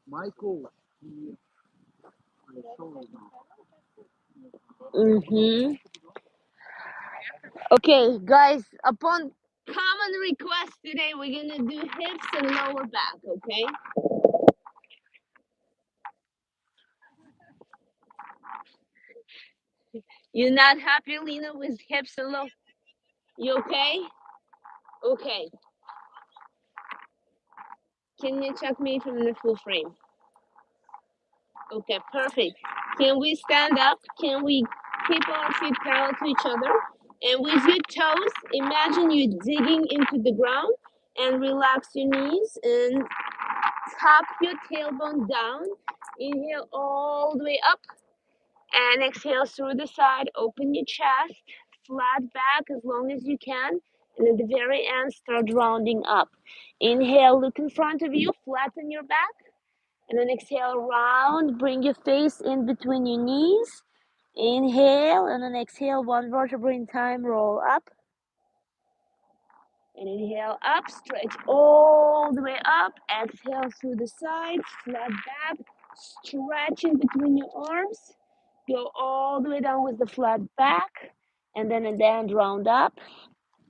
Michael, he showed now. Mm-hmm. Okay, guys, upon common request today, we're gonna do hips and lower back, okay? You're not happy, Lena, with hips and low? You okay? Okay. Can you check me from the full frame? Okay, perfect. Can we stand up? Can we keep our feet parallel to each other? And with your toes, imagine you digging into the ground and relax your knees and tuck your tailbone down. Inhale all the way up and exhale through the side. Open your chest, flat back as long as you can. And at the very end, start rounding up. Inhale, look in front of you, flatten your back. And then exhale, round. Bring your face in between your knees. Inhale, and then exhale, one vertebra in time, roll up. And inhale up, stretch all the way up. Exhale through the sides, flat back. Stretch in between your arms. Go all the way down with the flat back. And then at the end, round up.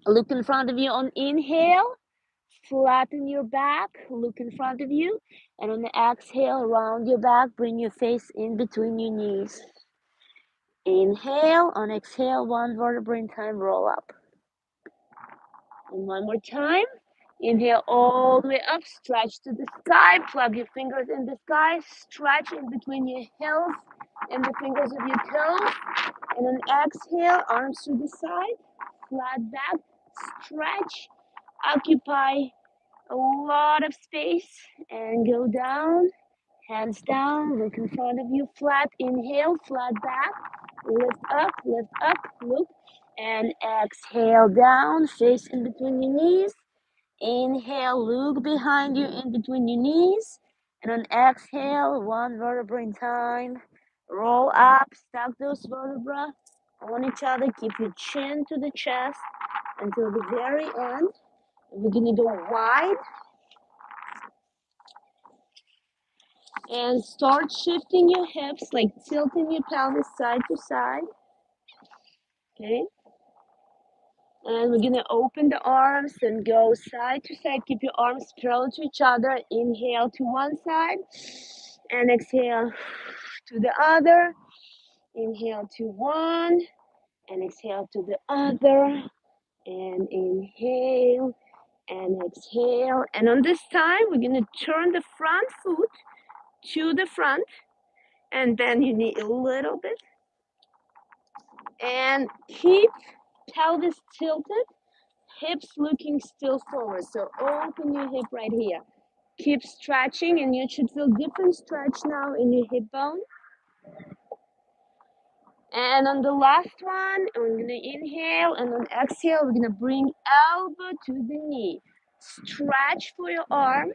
Look in front of you on inhale. Flatten your back, look in front of you, and on the exhale, round your back, bring your face in between your knees. Inhale, on exhale, one vertebra in time, roll up. And one more time. Inhale all the way up, stretch to the sky, plug your fingers in the sky, stretch in between your heels and the fingers of your toes. And then exhale, arms to the side, flat back, stretch, occupy a lot of space and go down, hands down, look in front of you, flat, inhale, flat back, lift up, look, and exhale down, face in between your knees, inhale, look behind you in between your knees, and on exhale, one vertebra in time, roll up, stack those vertebrae on each other, keep your chin to the chest until the very end. We're gonna go wide and start shifting your hips, like tilting your pelvis side to side. Okay. And we're gonna open the arms and go side to side. Keep your arms parallel to each other. Inhale to one side and exhale to the other. Inhale to one and exhale to the other. And inhale and exhale. And on this time, we're gonna turn the front foot to the front, and then you need a little bit. And keep pelvis tilted, hips looking still forward. So open your hip right here. Keep stretching, and you should feel different stretch now in your hip bone. And on the last one, we're gonna inhale, and on exhale, we're gonna bring elbow to the knee. Stretch for your arm.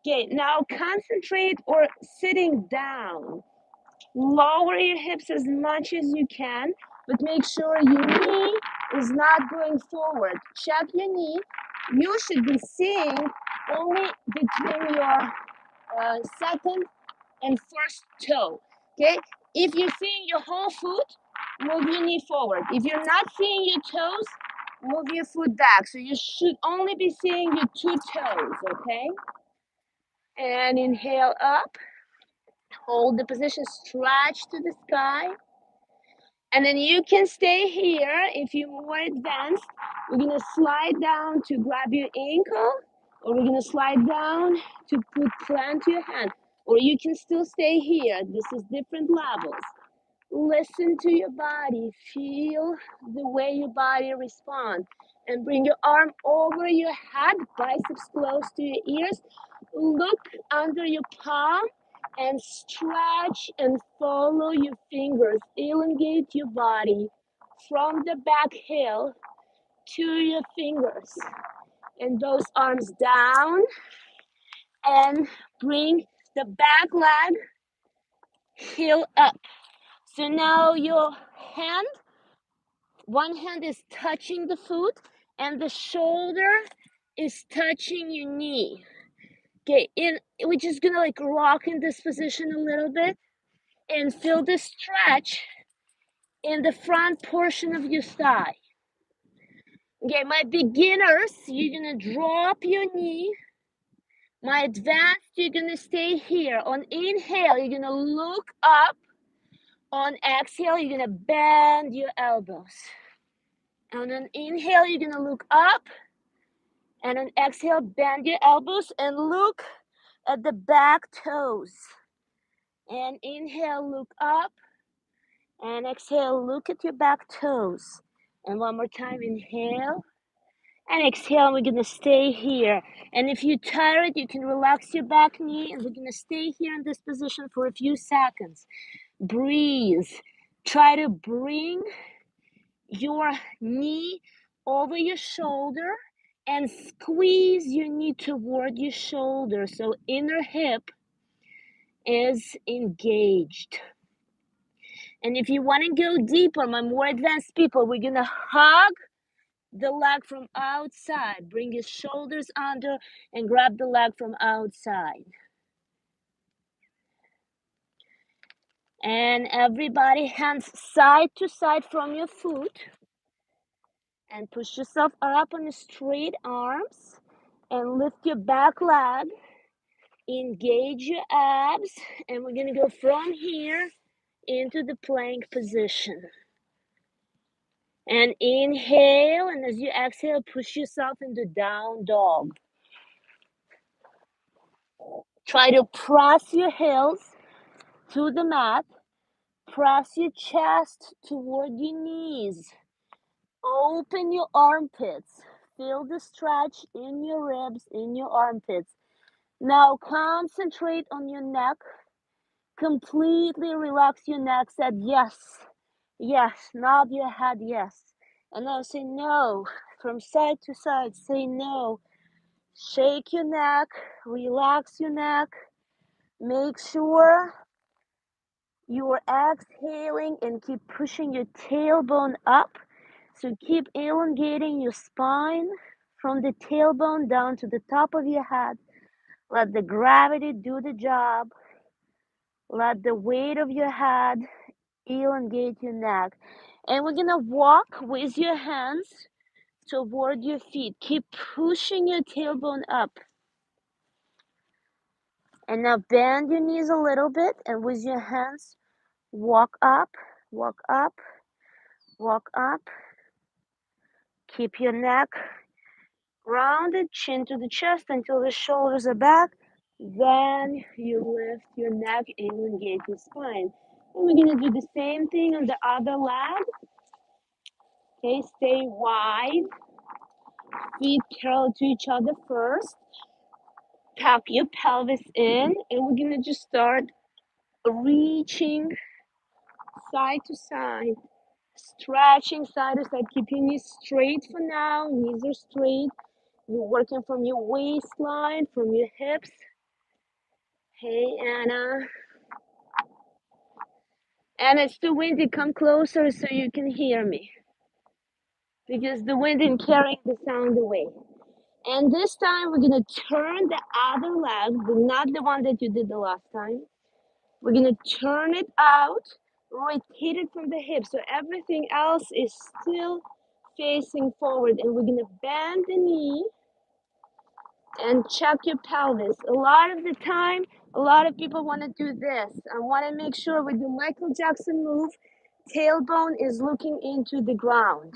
Okay, now concentrate or sitting down. Lower your hips as much as you can, but make sure your knee is not going forward. Check your knee. You should be seeing only between your second and first toe. Okay? If you're seeing your whole foot, move your knee forward. If you're not seeing your toes, move your foot back. So you should only be seeing your two toes, okay? And inhale up. Hold the position, stretch to the sky. And then you can stay here. If you're more advanced, we're gonna slide down to grab your ankle, or we're gonna slide down to plant your hand, or you can still stay here. This is different levels. Listen to your body, feel the way your body responds, and bring your arm over your head, biceps close to your ears. Look under your palm and stretch and follow your fingers. Elongate your body from the back heel to your fingers. And those arms down, and bring the back leg heel up. So now your hand, one hand is touching the foot, and the shoulder is touching your knee. Okay, we're just gonna like rock in this position a little bit and feel the stretch in the front portion of your thigh. Okay, my beginners, you're gonna drop your knee. My advanced, you're gonna stay here. On inhale, you're gonna look up. On exhale, you're gonna bend your elbows. And on inhale, you're gonna look up. And on exhale, bend your elbows and look at the back toes. And inhale, look up. And exhale, look at your back toes. And one more time, inhale. And exhale, we're gonna stay here. And if you're tired, you can relax your back knee, and we're gonna stay here in this position for a few seconds. Breathe. Try to bring your knee over your shoulder and squeeze your knee toward your shoulder so inner hip is engaged. And if you want to go deeper, my more advanced people, we're gonna hug the leg from outside. Bring your shoulders under and grab the leg from outside. And everybody, hands side to side from your foot. And push yourself up on the straight arms. And lift your back leg. Engage your abs. And we're going to go from here into the plank position. And inhale, and as you exhale, push yourself into down dog. Try to press your heels to the mat. Press your chest toward your knees. Open your armpits. Feel the stretch in your ribs, in your armpits. Now concentrate on your neck. Completely relax your neck. Said yes, yes. Nod your head yes. And now say no. From side to side, say no. Shake your neck. Relax your neck. Make sure you're exhaling and keep pushing your tailbone up. So keep elongating your spine from the tailbone down to the top of your head. Let the gravity do the job. Let the weight of your head elongate your neck. And we're gonna walk with your hands toward your feet. Keep pushing your tailbone up. And now bend your knees a little bit, and with your hands, walk up, walk up, walk up. Keep your neck rounded, chin to the chest until the shoulders are back. Then you lift your neck, elongate your spine. And we're gonna do the same thing on the other leg. Okay, stay wide. Feet parallel to each other first. Tuck your pelvis in, and we're gonna just start reaching side to side. Stretching side to side. Keep your knees straight for now. Knees are straight. You're working from your waistline, from your hips. Hey, Anna. Anna, it's too windy. Come closer so you can hear me. Because the wind is carrying the sound away. And this time we're going to turn the other leg, not the one that you did the last time. We're going to turn it out, rotate it from the hip. So everything else is still facing forward. And we're going to bend the knee and check your pelvis. A lot of the time, a lot of people want to do this. I want to make sure we do Michael Jackson move. Tailbone is looking into the ground.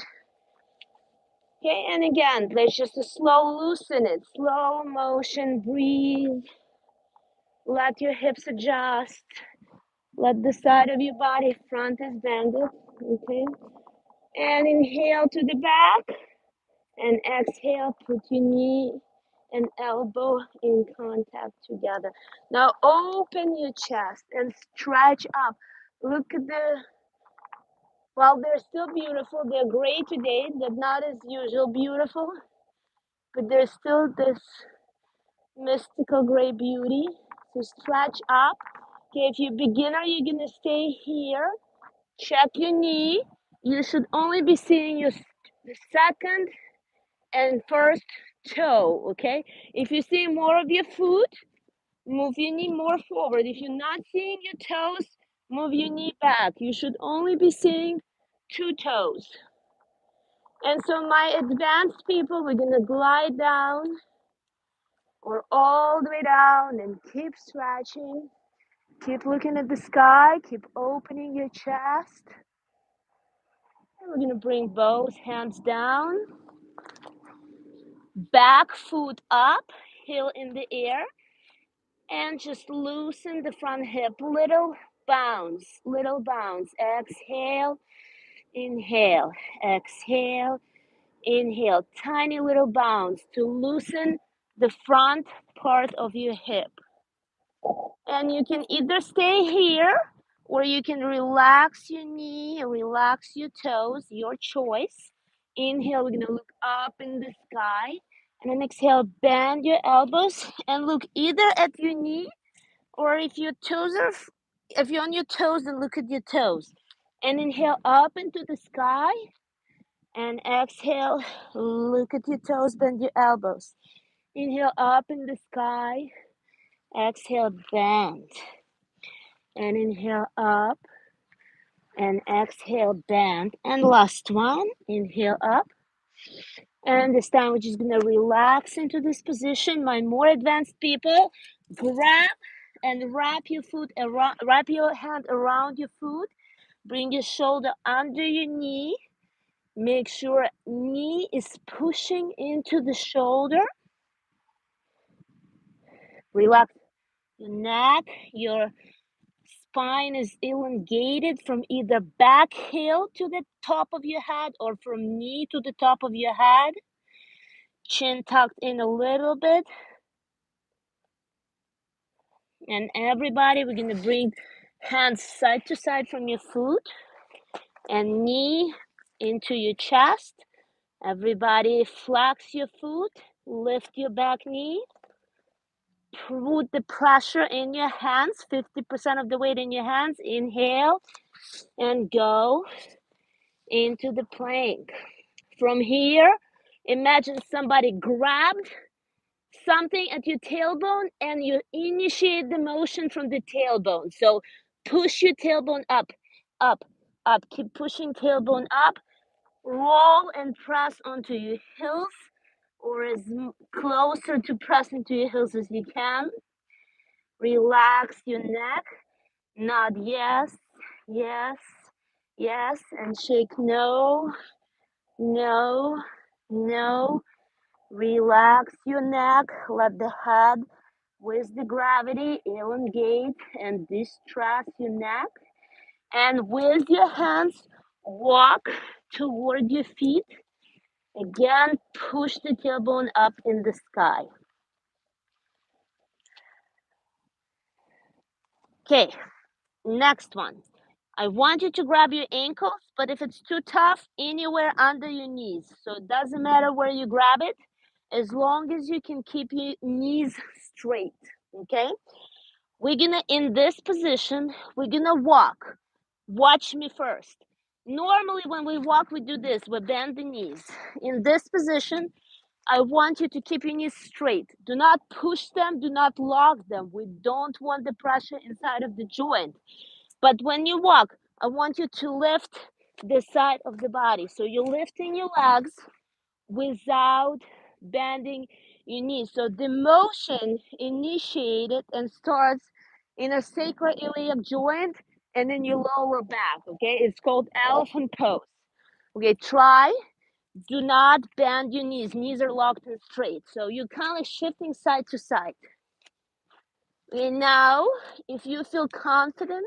Okay, and again, let's just slow loosen it. Slow motion, breathe. Let your hips adjust. Let the side of your body, front is bended. Okay, and inhale to the back. And exhale, put your knee and elbow in contact together. Now open your chest and stretch up. Look at well, they're still beautiful. They're gray today. They're not as usual beautiful, but there's still this mystical gray beauty. So stretch up. Okay, if you're a beginner, you're gonna stay here. Check your knee. You should only be seeing your second and first toe, okay? If you see more of your foot, move your knee more forward. If you're not seeing your toes, move your knee back. You should only be seeing 2 toes. And so my advanced people, we're gonna glide down or all the way down and keep stretching. Keep looking at the sky, keep opening your chest. And we're gonna bring both hands down, back foot up, heel in the air, and just loosen the front hip, little bounce, little bounce. Exhale, inhale, exhale, inhale. Tiny little bounce to loosen the front part of your hip. And you can either stay here or you can relax your knee, relax your toes, your choice. Inhale, we're gonna look up in the sky. And then exhale, bend your elbows and look either at your knee or if your toes are, if you're on your toes, then look at your toes. And inhale up into the sky. And exhale, look at your toes, bend your elbows. Inhale up in the sky. Exhale, bend. And inhale up. And exhale, bend. And last one, inhale up. And this time we're just gonna relax into this position. My more advanced people, grab and wrap your foot around, wrap your hand around your foot. Bring your shoulder under your knee. Make sure knee is pushing into the shoulder. Relax your neck. Your spine is elongated from either back heel to the top of your head or from knee to the top of your head. Chin tucked in a little bit. And everybody, we're going to bring hands side to side from your foot and knee into your chest. Everybody flex your foot, lift your back knee. Put the pressure in your hands, 50% of the weight in your hands. Inhale and go into the plank. From here, imagine somebody grabbed something at your tailbone and you initiate the motion from the tailbone. So push your tailbone up, up, up. Keep pushing tailbone up. Roll and press onto your heels or as closer to pressing to your heels as you can. Relax your neck. Nod yes, yes, yes, and shake no, no, no. Relax your neck. Let the head with the gravity elongate and distress your neck. And with your hands, walk toward your feet. Again, push the tailbone up in the sky. Okay, next one. I want you to grab your ankles, but if it's too tough, anywhere under your knees. So it doesn't matter where you grab it, as long as you can keep your knees straight, okay? We're gonna, in this position, we're gonna walk. Watch me first. Normally when we walk, we do this, we bend the knees. In this position, I want you to keep your knees straight. Do not push them, do not lock them. We don't want the pressure inside of the joint. But when you walk, I want you to lift the side of the body. So you're lifting your legs without bending your knees. So the motion initiated and starts in a sacroiliac joint and then your lower back, okay? It's called elephant pose. Okay, try. Do not bend your knees. Knees are locked and straight. So you're kind of shifting side to side. And now, if you feel confident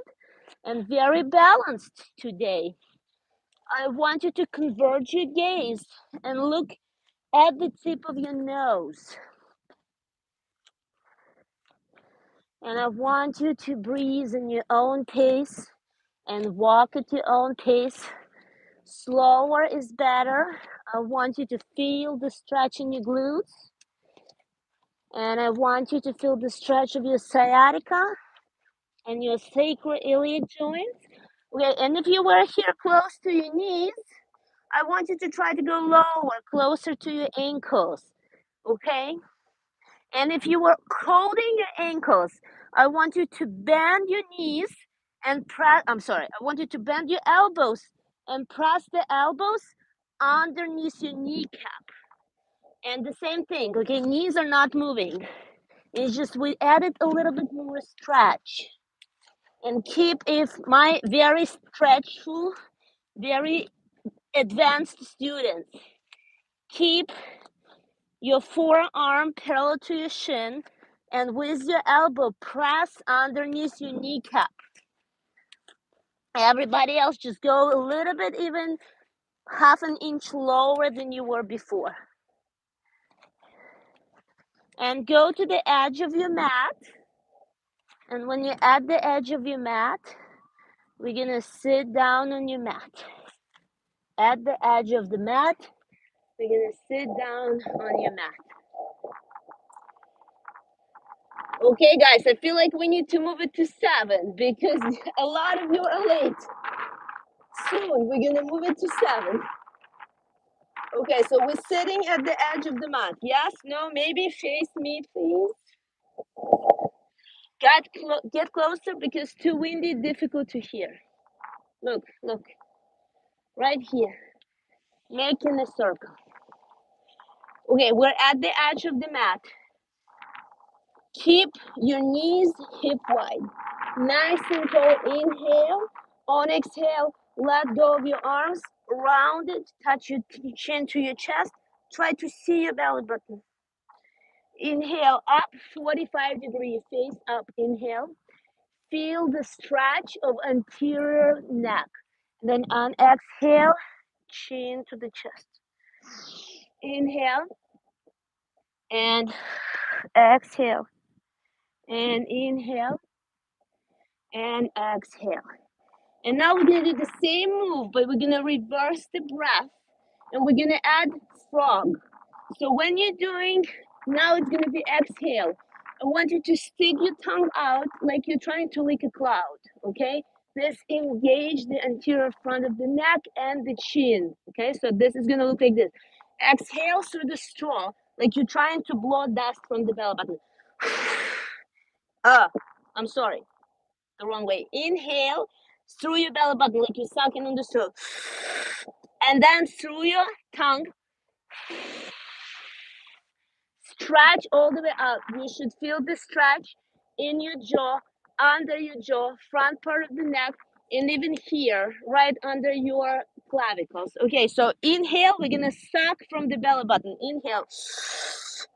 and very balanced today, I want you to converge your gaze and look at the tip of your nose. And I want you to breathe in your own pace and walk at your own pace. Slower is better. I want you to feel the stretch in your glutes. And I want you to feel the stretch of your sciatica and your sacroiliac joints. Okay, and if you were here close to your knees, I want you to try to go lower, closer to your ankles. okay? And if you were holding your ankles, I want you to bend your knees and press, I want you to bend your elbows and press the elbows underneath your kneecap. And the same thing, okay? Knees are not moving. It's just we added a little bit more stretch. And keep, if my very stretchful, very advanced students, keep your forearm parallel to your shin and with your elbow press underneath your kneecap. Everybody else just go a little bit, even half an inch lower than you were before. And go to the edge of your mat. And when you're at the edge of your mat, we're gonna sit down on your mat. At the edge of the mat, we're gonna sit down on your mat. Okay, guys, I feel like we need to move it to 7 because a lot of you are late. Soon, we're gonna move it to 7. Okay, so we're sitting at the edge of the mat. Yes, no, maybe face me, please. Get closer because it's too windy, difficult to hear. Look, right here, making a circle. Okay, we're at the edge of the mat. Keep your knees hip wide. Nice and tall. Inhale. On exhale, let go of your arms. Round it. Touch your chin to your chest. Try to see your belly button. Inhale up, 45 degrees, face up. Inhale. Feel the stretch of anterior neck. Then on exhale, chin to the chest. Inhale and exhale. And inhale and exhale. And now we're gonna do the same move, but we're gonna reverse the breath and we're gonna add frog. So when you're doing, now it's gonna be exhale. I want you to stick your tongue out like you're trying to lick a cloud, okay? This engage the anterior front of the neck and the chin, okay? So this is gonna look like this. Exhale through the straw, like you're trying to blow dust from the belly button. I'm sorry, the wrong way. Inhale through your belly button, like you're sucking on the straw. And then through your tongue, stretch all the way out. You should feel the stretch in your jaw, under your jaw, front part of the neck, and even here, right under your clavicles. Okay, so inhale, we're gonna suck from the belly button. Inhale,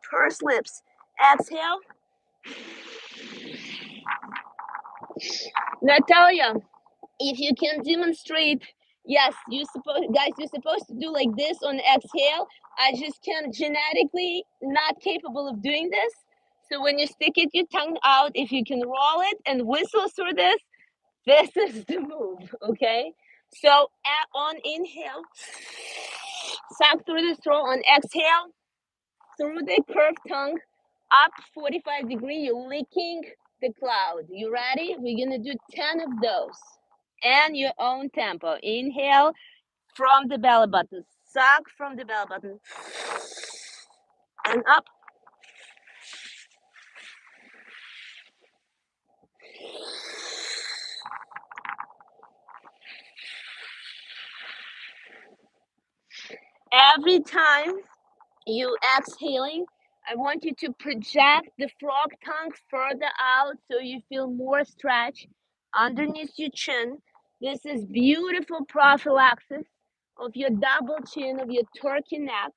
purse lips. Exhale. Natalia, if you can demonstrate, yes, you're supposed to do like this on exhale. I just can genetically not capable of doing this. So when you stick it, your tongue out, if you can roll it and whistle through this is the move, okay? So on inhale, suck through the straw. On exhale, through the curved tongue, up 45 degrees, you're licking the cloud. You ready? We're gonna do 10 of those. And your own tempo. Inhale from the belly button. Suck from the belly button. And up. Every time you exhaling, I want you to project the frog tongue further out so you feel more stretch underneath your chin. This is beautiful prophylaxis of your double chin, of your turkey neck.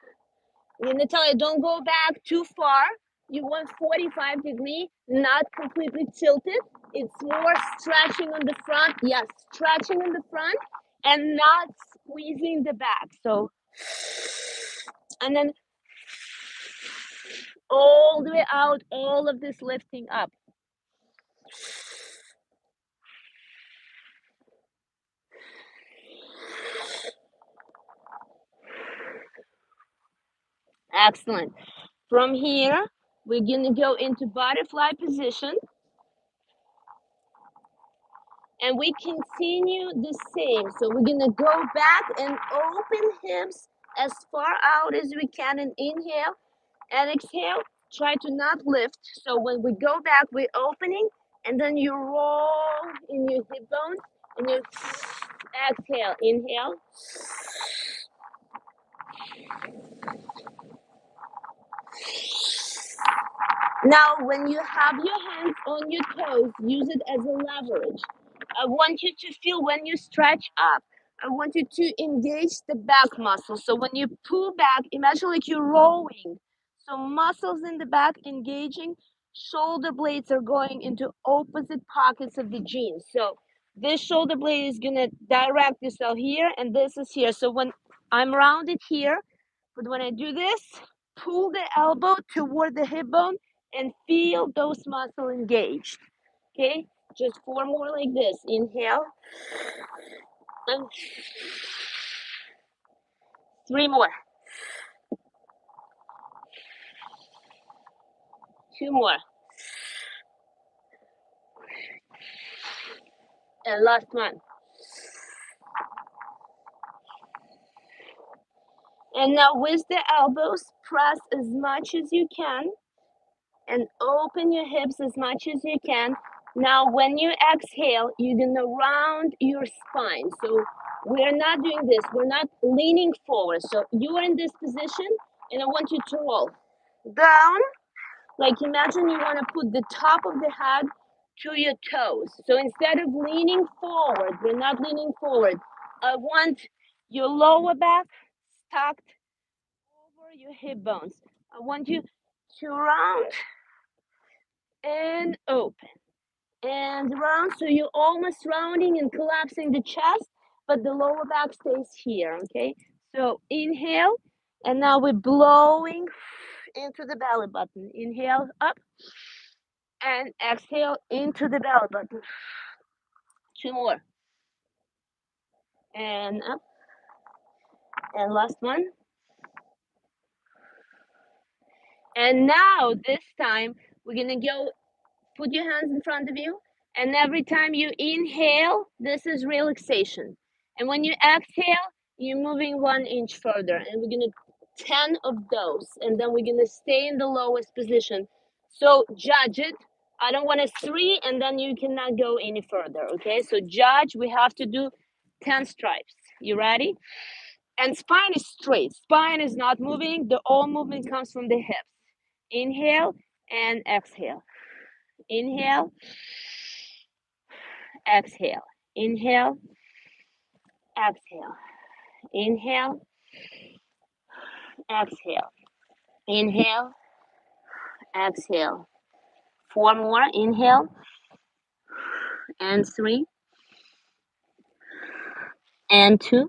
I'm gonna tell you, don't go back too far. You want 45 degrees, not completely tilted. It's more stretching on the front. Yes, stretching on the front and not squeezing the back. So, and then all the way out, all of this lifting up. Excellent. From here, we're gonna go into butterfly position. And we continue the same. So we're gonna go back and open hips as far out as we can and inhale. And exhale, try to not lift. So when we go back, we're opening, and then you roll in your hip bones, and you exhale, inhale. Now, when you have your hands on your toes, use it as a leverage. I want you to feel when you stretch up, I want you to engage the back muscle. So when you pull back, imagine like you're rowing. So muscles in the back engaging, shoulder blades are going into opposite pockets of the jeans. So this shoulder blade is gonna direct yourself here, and this is here. So when I'm rounded here, but when I do this, pull the elbow toward the hip bone and feel those muscles engaged. Okay, just 4 more like this. Inhale, and 3 more, 2 more, and last one. And now with the elbows, press as much as you can and open your hips as much as you can. Now, when you exhale, you're gonna round your spine. So we're not doing this. We're not leaning forward. So you are in this position, and I want you to roll down. Like imagine you want to put the top of the head to your toes. So instead of leaning forward, we're not leaning forward. I want your lower back tucked over your hip bones. I want you to round and open and round. So you're almost rounding and collapsing the chest, but the lower back stays here, okay? So inhale, and now we're blowing into the belly button. Inhale up and exhale into the belly button. 2 more. And up. And last one. And now this time we're gonna go put your hands in front of you, and every time you inhale, this is relaxation. And when you exhale, you're moving 1 inch further, and we're gonna 10 of those, and then we're gonna stay in the lowest position. So judge it. I don't want a 3, and then you cannot go any further. Okay, so judge. We have to do 10 stripes. You ready? And spine is straight. Spine is not moving. The all movement comes from the hips. Inhale and exhale. Inhale, exhale. Inhale, exhale. Inhale, exhale. Inhale, exhale. 4 more. Inhale, and 3, and 2,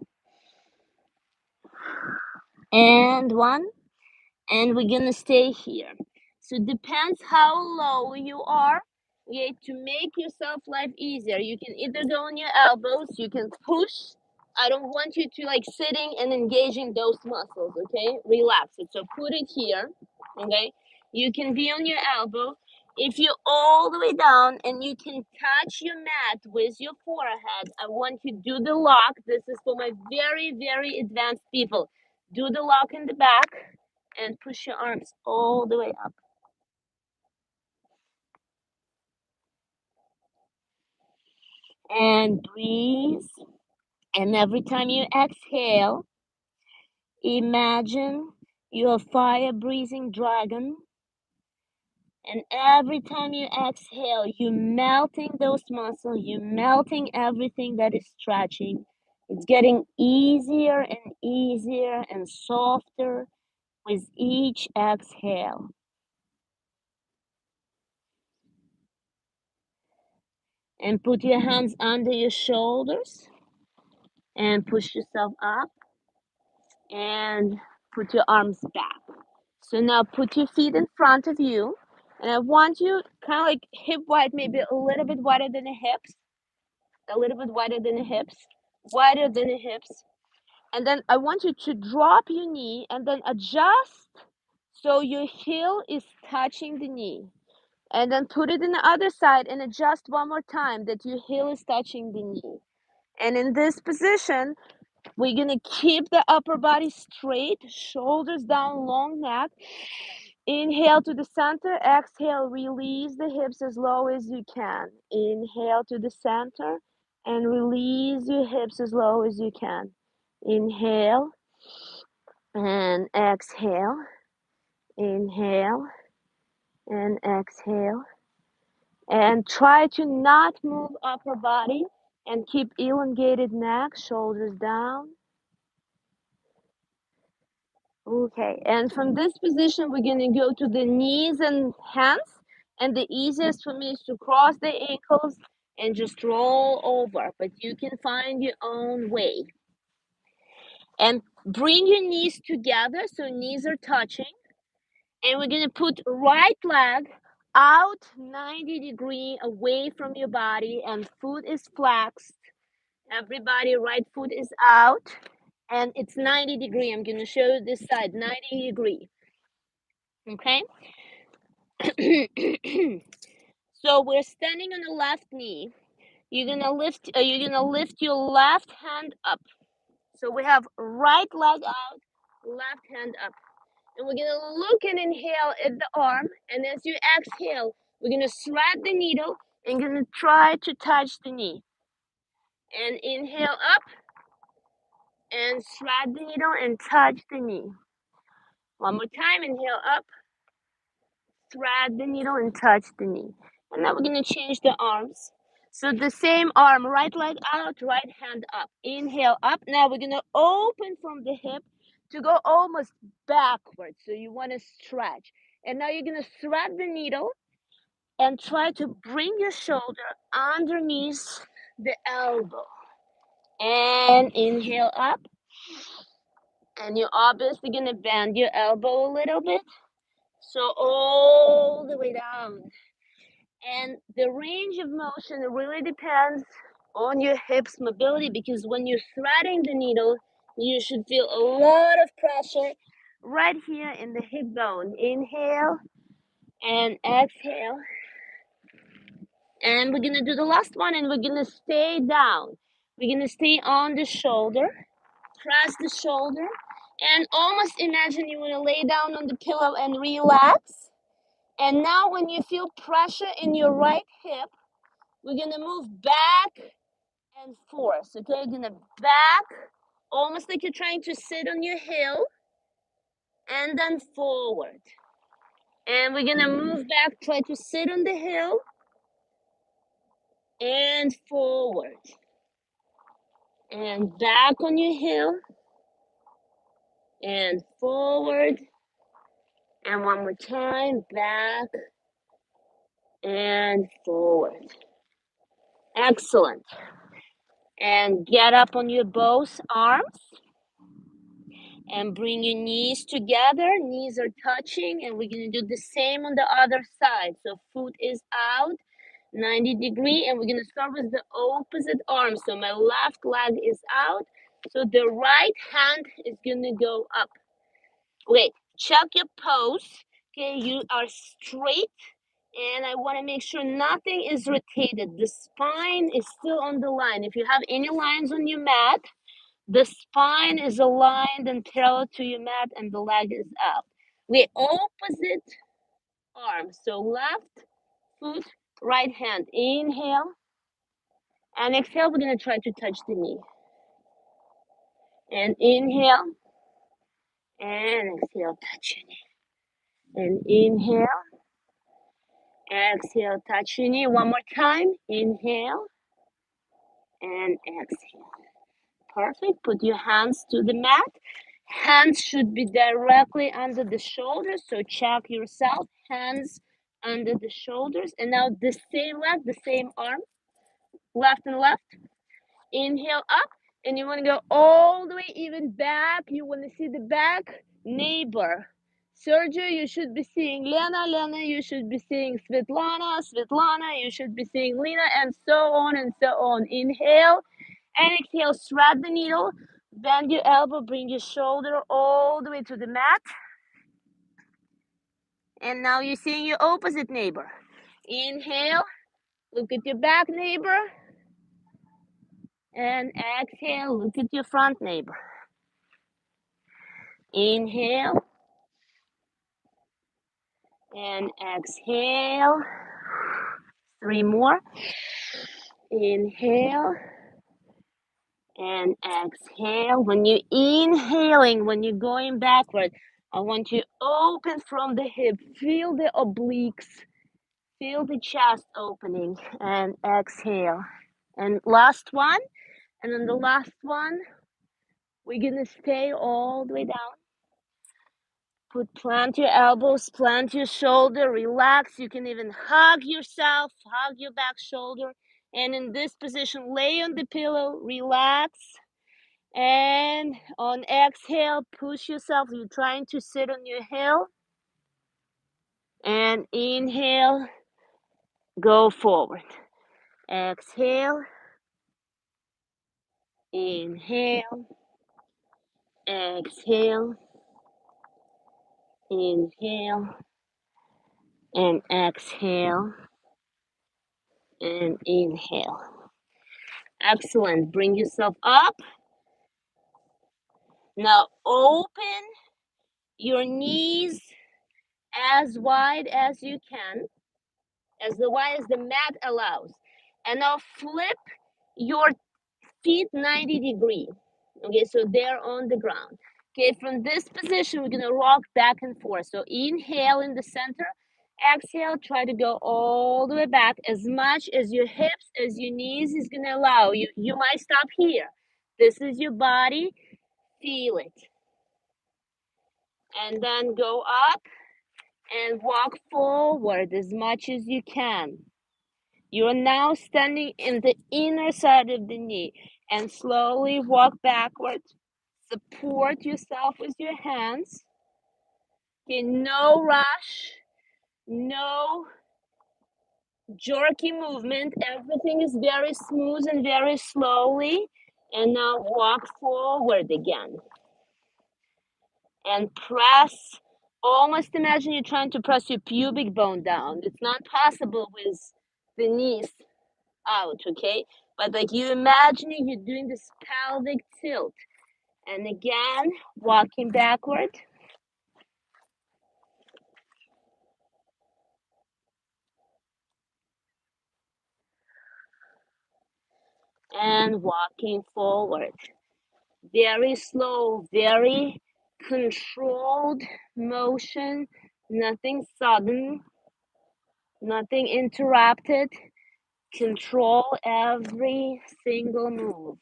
and 1. And we're gonna stay here. So it depends how low you are. Okay, to make yourself life easier, you can either go on your elbows, you can push. I don't want you to like sitting and engaging those muscles, okay? Relax it. So put it here, okay? You can be on your elbow. If you're all the way down and you can touch your mat with your forehead, I want you to do the lock. This is for my very, very advanced people. Do the lock in the back and push your arms all the way up. And breathe. And every time you exhale, imagine you're a fire breathing dragon. And every time you exhale, you're melting those muscles, you're melting everything that is stretching. It's getting easier and easier and softer with each exhale. And put your hands under your shoulders and push yourself up and put your arms back. So now put your feet in front of you, and I want you kind of like hip wide, maybe a little bit wider than the hips, a little bit wider than the hips, wider than the hips. And then I want you to drop your knee and then adjust so your heel is touching the knee. And then put it in the other side and adjust 1 more time that your heel is touching the knee. And in this position, we're gonna keep the upper body straight, shoulders down, long neck. Inhale to the center, exhale, release the hips as low as you can. Inhale to the center and release your hips as low as you can. Inhale and exhale. Inhale and exhale. And try to not move upper body and keep elongated neck, shoulders down. Okay, and from this position, we're gonna go to the knees and hands. And the easiest for me is to cross the ankles and just roll over, but you can find your own way. And bring your knees together so knees are touching. And we're gonna put right leg out 90 degree away from your body, and foot is flexed. Everybody, right foot is out, and it's 90 degree. I'm gonna show you this side, 90 degree. Okay. So we're standing on the left knee. You're gonna lift your left hand up. So we have right leg out, left hand up. And we're gonna look and inhale at the arm. And as you exhale, we're gonna thread the needle and gonna try to touch the knee. And inhale up and thread the needle and touch the knee. One more time, inhale up, thread the needle and touch the knee. And now we're gonna change the arms. So the same arm, right leg out, right hand up. Inhale up. Now we're gonna open from the hip to go almost backwards. So you wanna stretch. And now you're gonna thread the needle and try to bring your shoulder underneath the elbow. And inhale up. And you're obviously gonna bend your elbow a little bit. So all the way down. And the range of motion really depends on your hips mobility, because when you're threading the needle, you should feel a lot of pressure right here in the hip bone. Inhale and exhale. And we're gonna do the last one, and we're gonna stay down. We're gonna stay on the shoulder, press the shoulder, and almost imagine you wanna lay down on the pillow and relax. And now when you feel pressure in your right hip, we're gonna move back and forth. Okay, you're gonna back, almost like you're trying to sit on your heel, and then forward. And we're gonna move back, try to sit on the heel, and forward. And back on your heel, and forward. And one more time, back and forward. Excellent. And get up on your both arms. And bring your knees together. Knees are touching, and we're gonna do the same on the other side. So foot is out, 90 degree, and we're gonna start with the opposite arm. So my left leg is out, so the right hand is gonna go up. Wait, check your pose. Okay, you are straight, and I wanna make sure nothing is rotated. The spine is still on the line. If you have any lines on your mat, the spine is aligned and parallel to your mat, and the leg is out. We opposite arm. So left foot, right hand. Inhale and exhale. We're gonna try to touch the knee. And inhale and exhale, touch your knee. And inhale, exhale, touch your knee. One more time. Inhale and exhale. Perfect. Put your hands to the mat. Hands should be directly under the shoulders, so check yourself. Hands under the shoulders. And now the same leg, the same arm, left and left. Inhale up, and you want to go all the way even back. You want to see the back neighbor. Sergio, you should be seeing Lena. Lena, you should be seeing Svetlana. Svetlana, you should be seeing Lena, and so on and so on. Inhale and exhale, thread the needle, bend your elbow, bring your shoulder all the way to the mat. And now you're seeing your opposite neighbor. Inhale, look at your back neighbor. And exhale, look at your front neighbor. Inhale. and exhale. 3 more. Inhale and exhale. When you're inhaling, when you're going backward, I want you to open from the hip. Feel the obliques. Feel the chest opening and exhale. And last one. And then the last one, we're going to stay all the way down. Plant your elbows, plant your shoulder, relax. You can even hug yourself, hug your back shoulder. And in this position, lay on the pillow, relax. And on exhale, push yourself. You're trying to sit on your heel. And inhale, go forward. Exhale, inhale, exhale, inhale, and exhale, and inhale. Excellent. Bring yourself up. Now open your knees as wide as you can, as wide as the mat allows. And now flip your feet 90 degrees. Okay, so they're on the ground. Okay, from this position, we're gonna rock back and forth. So inhale in the center, exhale, try to go all the way back as much as your hips, as your knees is gonna allow you. You might stop here. This is your body, feel it. And then go up and walk forward as much as you can. You are now standing in the inner side of the knee and slowly walk backwards. Support yourself with your hands. Okay, no rush, no jerky movement. Everything is very smooth and very slowly. And now walk forward again. And press. Almost imagine you're trying to press your pubic bone down. It's not possible with the knees out, okay? But like you imagining you're doing this pelvic tilt. And again, walking backward. And walking forward. Very slow, very controlled motion. Nothing sudden, nothing interrupted. Control every single move.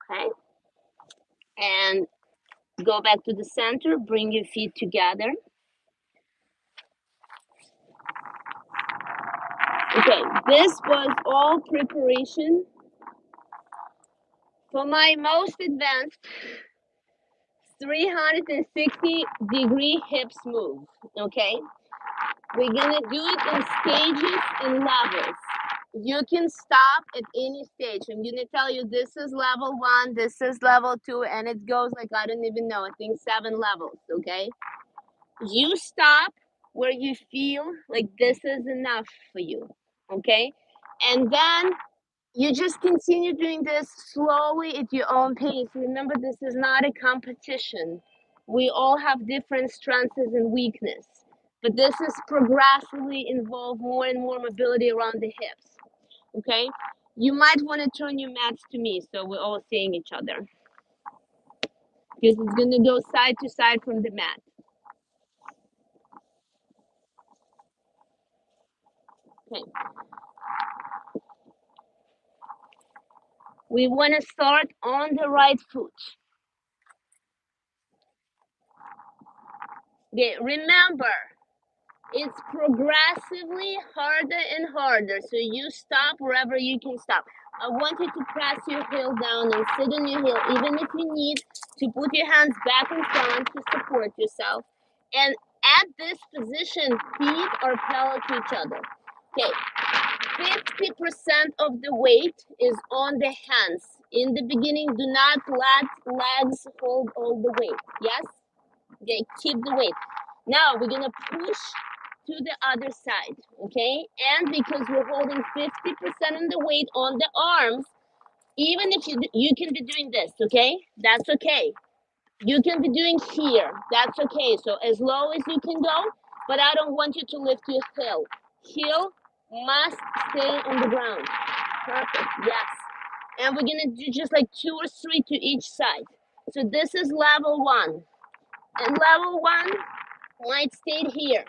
Okay. And go back to the center, bring your feet together. Okay, this was all preparation for my most advanced 360-degree hips move, okay? We're gonna do it in stages and levels. You can stop at any stage. I'm gonna tell you this is level 1, this is level 2, and it goes like, I don't even know, I think 7 levels, okay? You stop where you feel like this is enough for you, okay? And then you just continue doing this slowly at your own pace. Remember, this is not a competition. We all have different strengths and weakness, but this is progressively involve more and more mobility around the hips, okay? You might want to turn your mats to me so we're all seeing each other, because it's going to go side to side from the mat. Okay. We want to start on the right foot. Okay, remember, it's progressively harder and harder, so you stop wherever you can stop. I want you to press your heel down and sit on your heel, even if you need to put your hands back in front to support yourself. And at this position, feet are parallel to each other. Okay, 50% of the weight is on the hands. In the beginning, do not let legs hold all the weight. Yes? Okay, keep the weight. Now we're gonna push to the other side, okay? And because we're holding 50% of the weight on the arms, even if you can be doing this, okay? That's okay. You can be doing here. That's okay. So as low as you can go, but I don't want you to lift your heel. Heel must stay on the ground. Perfect. Yes. And we're gonna do just like 2 or 3 to each side. So this is level 1. And level 1 might stay here.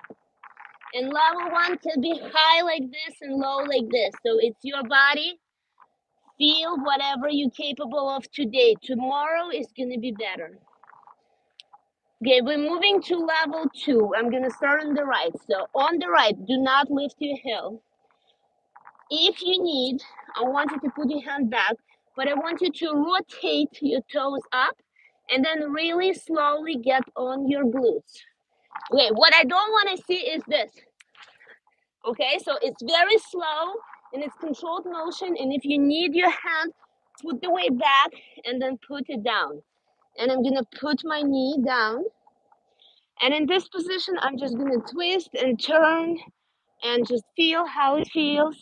And level 1 can be high like this and low like this. So it's your body. Feel whatever you're capable of today. Tomorrow is gonna be better. Okay, we're moving to level 2. I'm gonna start on the right. So on the right, do not lift your heel. If you need, I want you to put your hand back, but I want you to rotate your toes up and then really slowly get on your glutes. Okay, what I don't want to see is this. Okay, so it's very slow and it's controlled motion, and if you need your hand, put the weight back and then put it down. And I'm gonna put my knee down. And in this position, I'm just gonna twist and turn and just feel how it feels.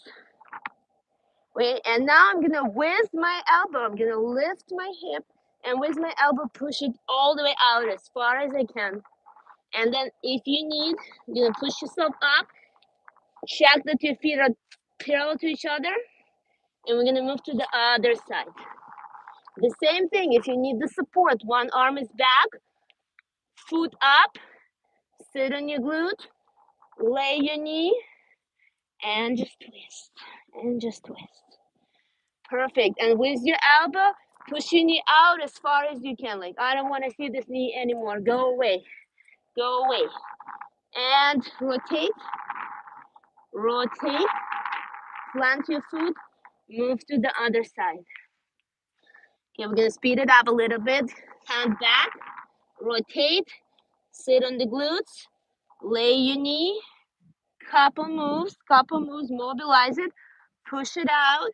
Wait, and now I'm gonna, with my elbow, I'm gonna lift my hip and with my elbow push it all the way out as far as I can. And then if you need, you're gonna push yourself up, check that your feet are parallel to each other, and we're gonna move to the other side. The same thing, if you need the support, one arm is back, foot up, sit on your glute, lay your knee, and just twist, and just twist. Perfect. And with your elbow, push your knee out as far as you can. Like, I don't want to see this knee anymore. Go away. Go away. And rotate. Rotate. Plant your foot. Move to the other side. Okay, we're going to speed it up a little bit. Hand back. Rotate. Sit on the glutes. Lay your knee. Couple moves. Mobilize it. Push it out.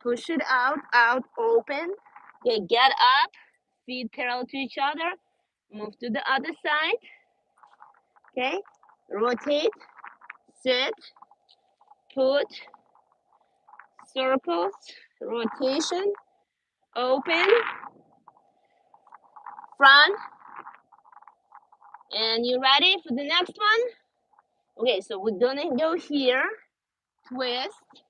Push it out. Out. Open. Okay, get up. Feet parallel to each other. Move to the other side. Okay. Rotate. Sit. Put. Circles. Rotation. Open. Front. And you ready for the next one? Okay, so we're gonna go here. Twist.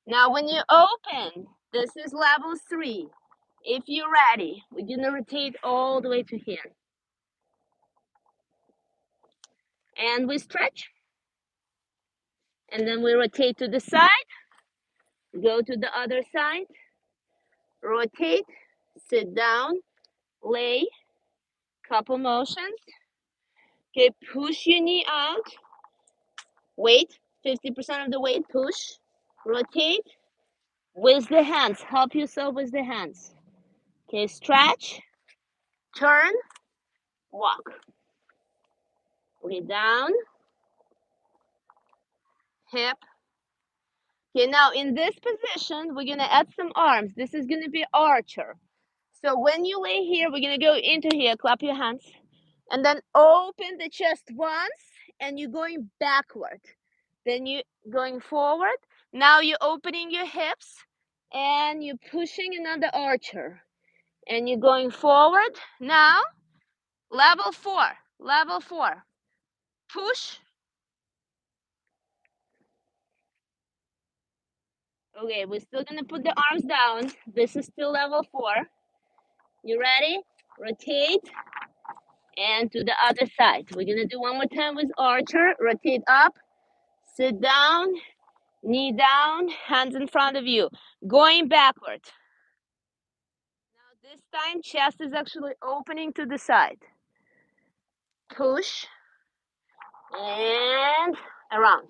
Now when you open, this is level 3. If you're ready, we're gonna rotate all the way to here. And we stretch. And then we rotate to the side. Go to the other side. Rotate. Sit down. Lay. Couple motions. Okay, push your knee out. Weight. 50% of the weight. Push. Rotate. With the hands. Help yourself with the hands. Okay, stretch. Turn. Walk. Okay, down. Hip. Okay, now in this position, we're gonna add some arms. This is gonna be archer. So when you lay here, we're gonna go into here, clap your hands, and then open the chest once, and you're going backward. Then you're going forward. Now you're opening your hips, and you're pushing another archer. And you're going forward. Now, level 4. Level 4. Push. Okay, we're still gonna put the arms down. This is still level 4. You ready? Rotate. And to the other side. We're gonna do one more time with archer. Rotate up. Sit down. Knee down. Hands in front of you. Going backward. Now this time, chest is actually opening to the side. Push. And around.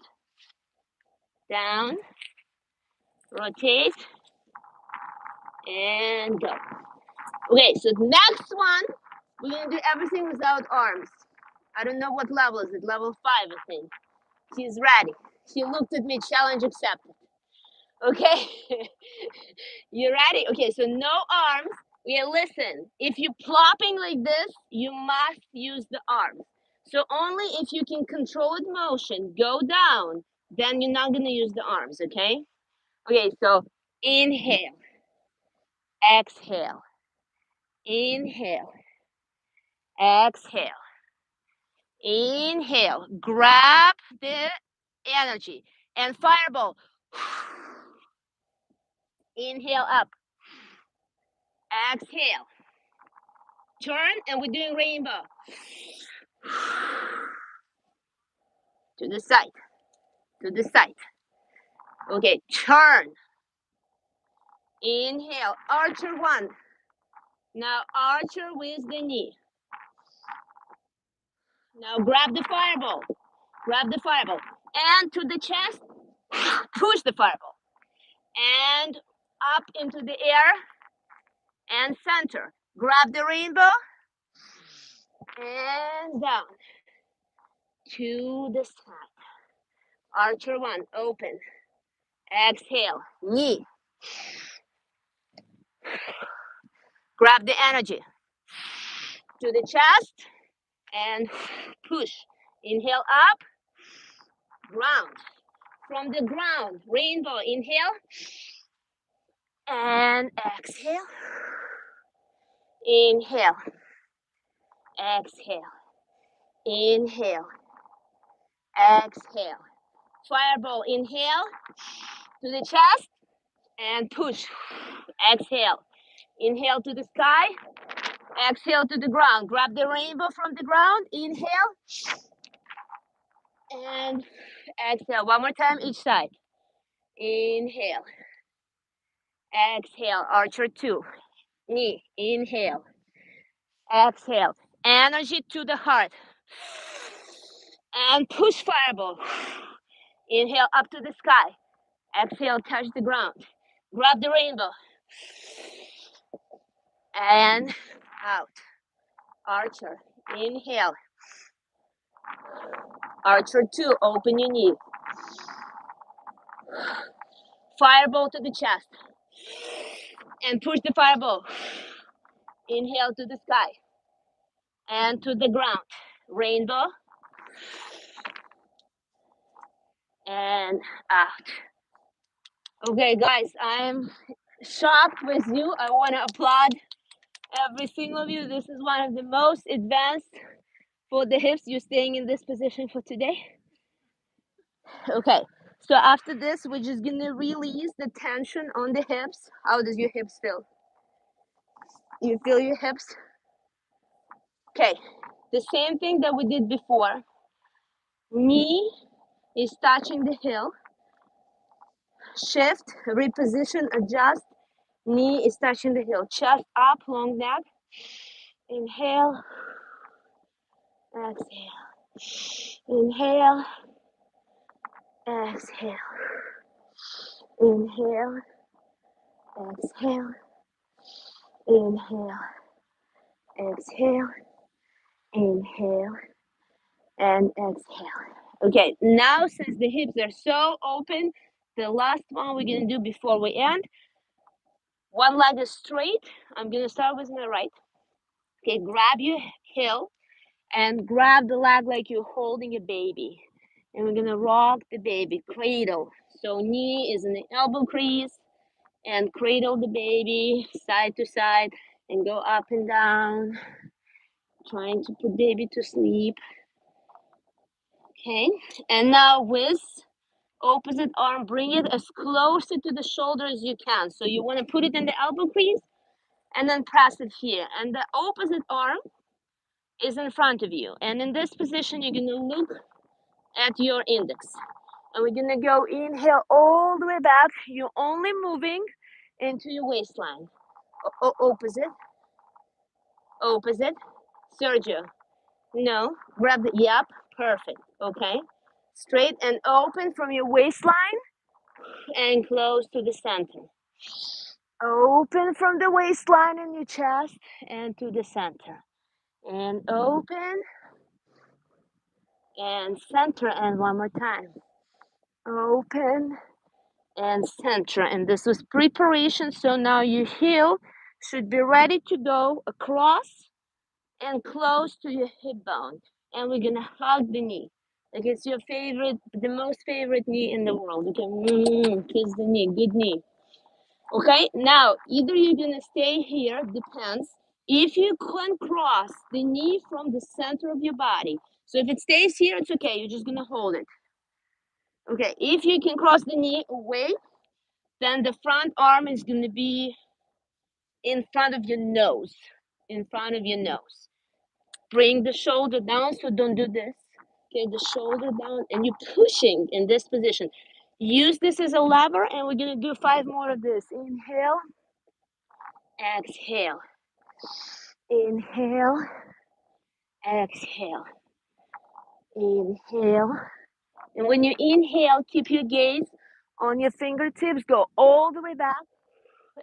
Down. Rotate. And go. Okay, so next one, we're gonna do everything without arms. I don't know what level is it, level 5, I think. He's ready. He looked at me, challenge accepted. Okay, you ready? Okay, so no arms. Okay, listen, if you're plopping like this, you must use the arms. So only if you can control the motion, go down, then you're not gonna use the arms, okay? Okay, so inhale, exhale, inhale, exhale, inhale, grab the energy, and fireball. Inhale up, exhale, turn, and we're doing rainbow. To the side, to the side. Okay, turn. Inhale, archer one. Now archer with the knee. Now grab the fireball. Grab the fireball. And to the chest, push the fireball. And up into the air and center. Grab the rainbow and down to the side. Archer one, open. Exhale, knee. Grab the energy to the chest and push. Inhale up, ground. From the ground, rainbow, inhale and exhale. Inhale, exhale, inhale, exhale. Fireball, inhale to the chest and push. Exhale, inhale to the sky, exhale to the ground. Grab the rainbow from the ground, inhale and exhale. One more time each side. Inhale, exhale, archer two, knee, inhale, exhale, energy to the heart, and push fireball. Inhale up to the sky, exhale, touch the ground, grab the rainbow, and out. Archer, inhale, archer two, open your knee, fireball to the chest, and push the fireball. Inhale to the sky and to the ground, rainbow, and out. Okay, guys, I'm shocked with you. I want to applaud every single of you. This is one of the most advanced for the hips. You're staying in this position for today. Okay, so after this, we're just gonna release the tension on the hips. How does your hips feel? You feel your hips? Okay, the same thing that we did before. Knee is touching the heel. Shift, reposition, adjust. Knee is touching the heel. Chest up, long neck. Inhale, exhale. Inhale, exhale. Inhale, exhale. Inhale, exhale. Inhale, and exhale. Okay, now since the hips are so open, the last one we're gonna do before we end. One leg is straight. I'm gonna start with my right. Okay, grab your heel and grab the leg like you're holding a baby. And we're gonna rock the baby, cradle. So knee is in the elbow crease and cradle the baby side to side and go up and down, trying to put baby to sleep. Okay, and now with opposite arm, bring it as closer to the shoulder as you can. So you want to put it in the elbow crease and then press it here. And the opposite arm is in front of you. And in this position, you're going to look at your index. And we're going to go inhale all the way back. You're only moving into your waistline. Opposite. Opposite. Sergio. No. Grab the, yep. Perfect. Okay. Straight and open from your waistline and close to the center. Open from the waistline in your chest and to the center. And open and center, and one more time. Open and center. And this was preparation, so now your heel should be ready to go across and close to your hip bone. and we're gonna hug the knee. Like it's your favorite, the most favorite knee in the world. You can kiss the knee, good knee. Okay, now either you're gonna stay here, depends. If you can cross the knee from the center of your body, so if it stays here, it's okay, you're just gonna hold it. Okay, if you can cross the knee away, then the front arm is gonna be in front of your nose, in front of your nose. Bring the shoulder down, so don't do this. Okay, the shoulder down, and you're pushing in this position. Use this as a lever, and we're gonna do 5 more of this. Inhale, exhale, inhale, exhale, inhale. And when you inhale, keep your gaze on your fingertips, go all the way back,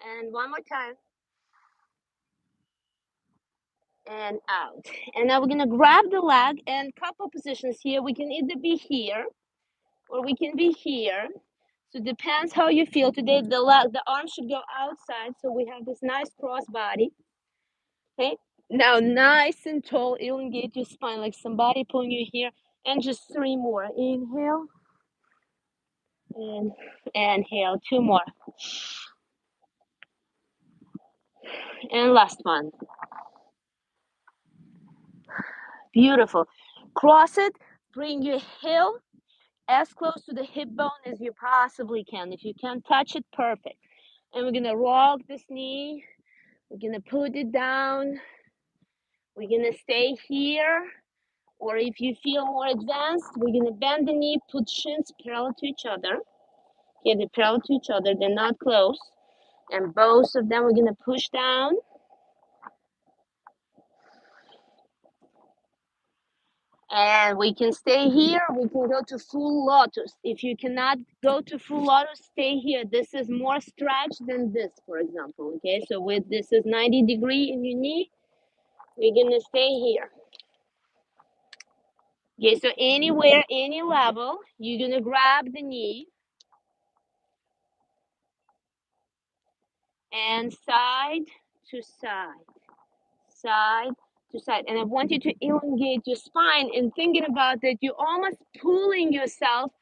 and one more time, and out. And now we're gonna grab the leg, and couple positions here. We can either be here, or we can be here. So it depends how you feel today. The arm should go outside, so we have this nice cross body. Okay, now nice and tall, elongate your spine like somebody pulling you here, and just 3 more. Inhale, and inhale, 2 more, and last one. Beautiful. Cross it, bring your heel as close to the hip bone as you possibly can. If you can touch it, perfect. And we're gonna rock this knee, we're gonna put it down, we're gonna stay here, or if you feel more advanced, we're gonna bend the knee, put shins parallel to each other. Okay, they're parallel to each other, they're not close. And both of them we're gonna push down. And we can stay here, we can go to full lotus. If you cannot go to full lotus, stay here. This is more stretch than this, for example, okay? So with this is 90 degree in your knee, we're gonna stay here. Okay, so anywhere, any level, you're gonna grab the knee and side to side, side to side. And I want you to elongate your spine, and thinking about that, you're almost pulling yourself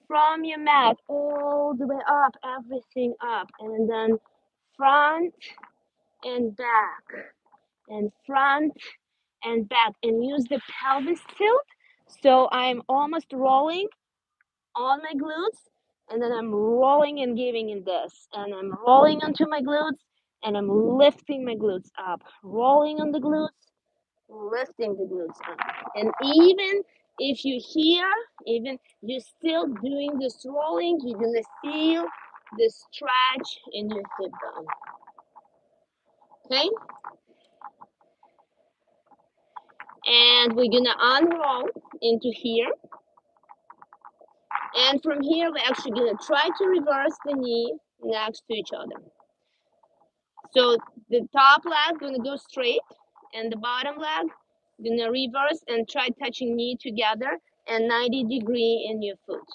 from your mat all the way up, everything up, and then front and back, and front and back, and use the pelvis tilt. So I'm almost rolling on my glutes, and then I'm rolling and giving in this, and I'm rolling onto my glutes, and I'm lifting my glutes up, rolling on the glutes, lifting the glutes up. And even if you hear, even you're still doing this rolling, you're gonna feel the stretch in your hip bone. Okay? And we're gonna unroll into here. And from here, we're actually gonna try to reverse the knee next to each other. So the top leg gonna go straight, and the bottom leg gonna reverse and try touching knee together and 90 degree in your foot.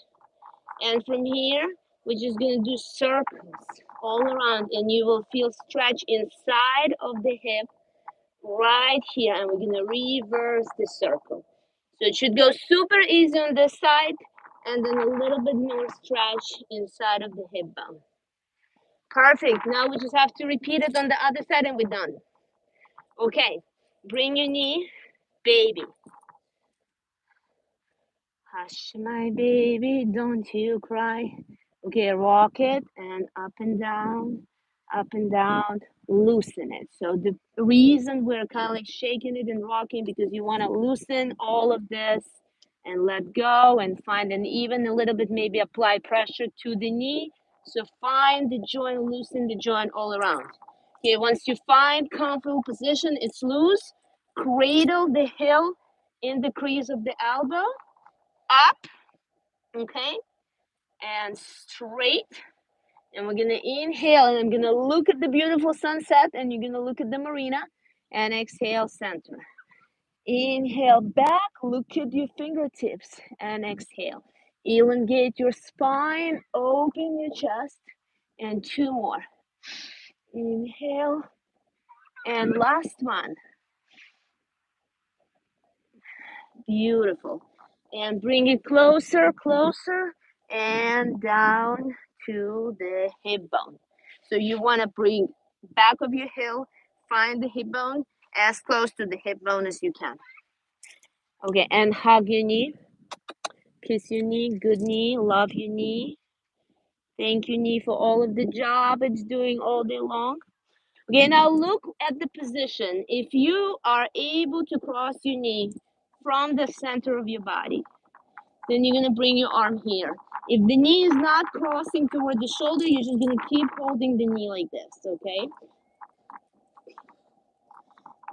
And from here, we're just gonna do circles all around, and you will feel stretch inside of the hip right here, and we're gonna reverse the circle. So it should go super easy on this side, and then a little bit more stretch inside of the hip bone. Perfect. Now we just have to repeat it on the other side, and we're done. Okay, bring your knee, baby. Hush, my baby, don't you cry. Okay, rock it, and up and down, loosen it. So the reason we're kind of like shaking it and rocking, because you want to loosen all of this and let go, and find, and even a little bit maybe apply pressure to the knee. So find the joint, loosen the joint all around. Okay, once you find comfortable position, it's loose, cradle the heel in the crease of the elbow, up, okay, and straight. And we're gonna inhale, and I'm gonna look at the beautiful sunset, and you're gonna look at the marina, and exhale, center. Inhale back, look at your fingertips, and exhale. Elongate your spine, open your chest, and 2 more. Inhale, and last one. Beautiful. And bring it closer, closer, and down to the hip bone. So you want to bring back of your heel, find the hip bone as close to the hip bone as you can. Okay, and hug your knee, kiss your knee, good knee, love your knee. Thank you, knee, for all of the job it's doing all day long. Okay, now look at the position. If you are able to cross your knee from the center of your body, then you're gonna bring your arm here. If the knee is not crossing toward the shoulder, you're just gonna keep holding the knee like this, okay?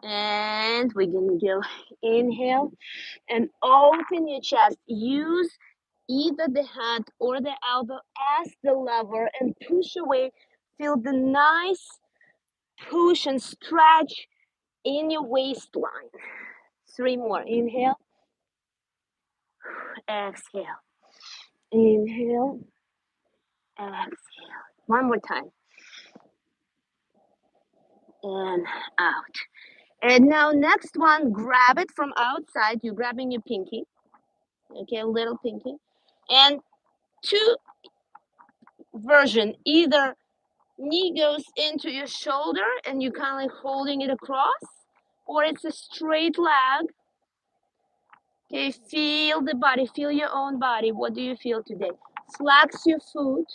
And we're gonna go inhale and open your chest. Use either the hand or the elbow as the lever and push away. Feel the nice push and stretch in your waistline. 3 more. Inhale, exhale. Inhale, exhale. 1 more time. And out. And now next one, grab it from outside. You're grabbing your pinky. Okay, a little pinky. And 2 version. Either knee goes into your shoulder and you're kind of like holding it across, or it's a straight leg. Okay, feel the body, feel your own body. What do you feel today? Flex your foot.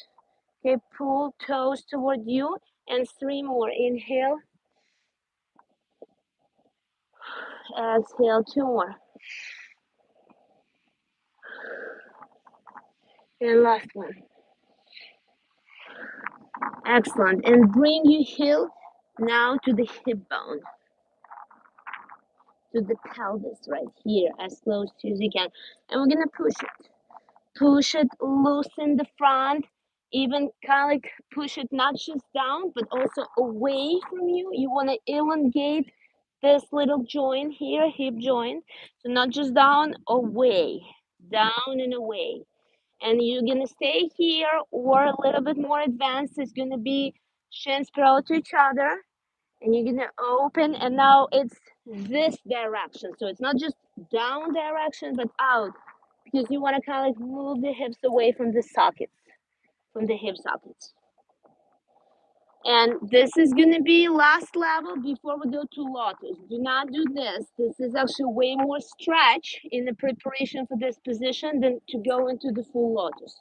Okay, pull toes toward you. And 3 more. Inhale. Exhale. 2 more. And last one. Excellent. And bring your heel now to the hip bone, to the pelvis right here, as close to as you can. And we're gonna push it. Push it, loosen the front, even kind of like push it not just down, but also away from you. You wanna elongate this little joint here, hip joint. So not just down, away, down and away. And you're gonna stay here, or a little bit more advanced is gonna be shins parallel to each other, and you're gonna open, and now it's this direction. So it's not just down direction, but out, because you wanna kind of like move the hips away from the sockets, from the hip sockets. And this is gonna be last level before we go to lotus. Do not do this. This is actually way more stretch in the preparation for this position than to go into the full lotus.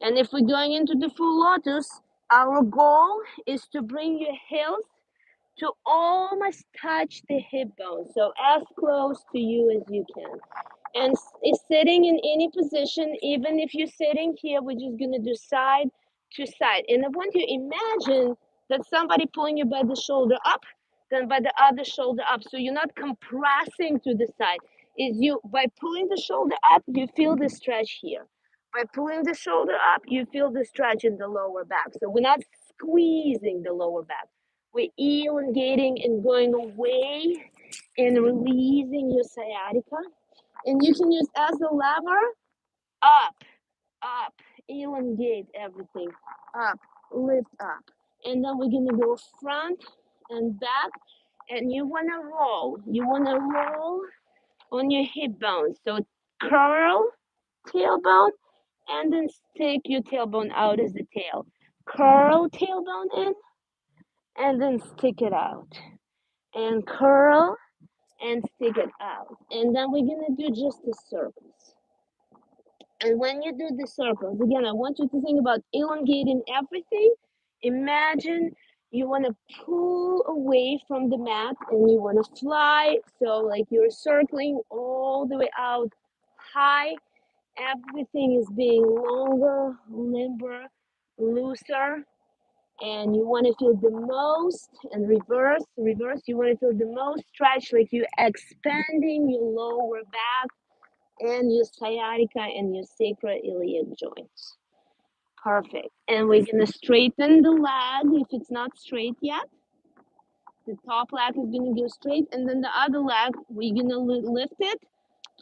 And if we're going into the full lotus, our goal is to bring your heels to almost touch the hip bone. So as close to you as you can. And sitting in any position, even if you're sitting here, we're just gonna do side to side. And I want you to imagine that somebody pulling you by the shoulder up, then by the other shoulder up. So you're not compressing to the side. Is you, by pulling the shoulder up, you feel the stretch here. By pulling the shoulder up, you feel the stretch in the lower back. So we're not squeezing the lower back. We're elongating and going away and releasing your sciatica. And you can use as a lever, up, up, elongate everything, up, lift up. And then we're gonna go front and back, and you wanna roll. You wanna roll on your hip bone. So curl tailbone, and then stick your tailbone out as the tail. Curl tailbone in, and then stick it out. And curl and stick it out. And then we're gonna do just the circles. And when you do the circles, again, I want you to think about elongating everything. Imagine you want to pull away from the mat and you want to fly. So like you're circling all the way out high. Everything is being longer, limber, looser. And you want to feel the most, and reverse, you want to feel the most stretch, like you're expanding your lower back and your sciatica and your sacroiliac joints. Perfect. And we're gonna straighten the leg if it's not straight yet. The top leg is gonna go straight, and then the other leg, we're gonna lift it,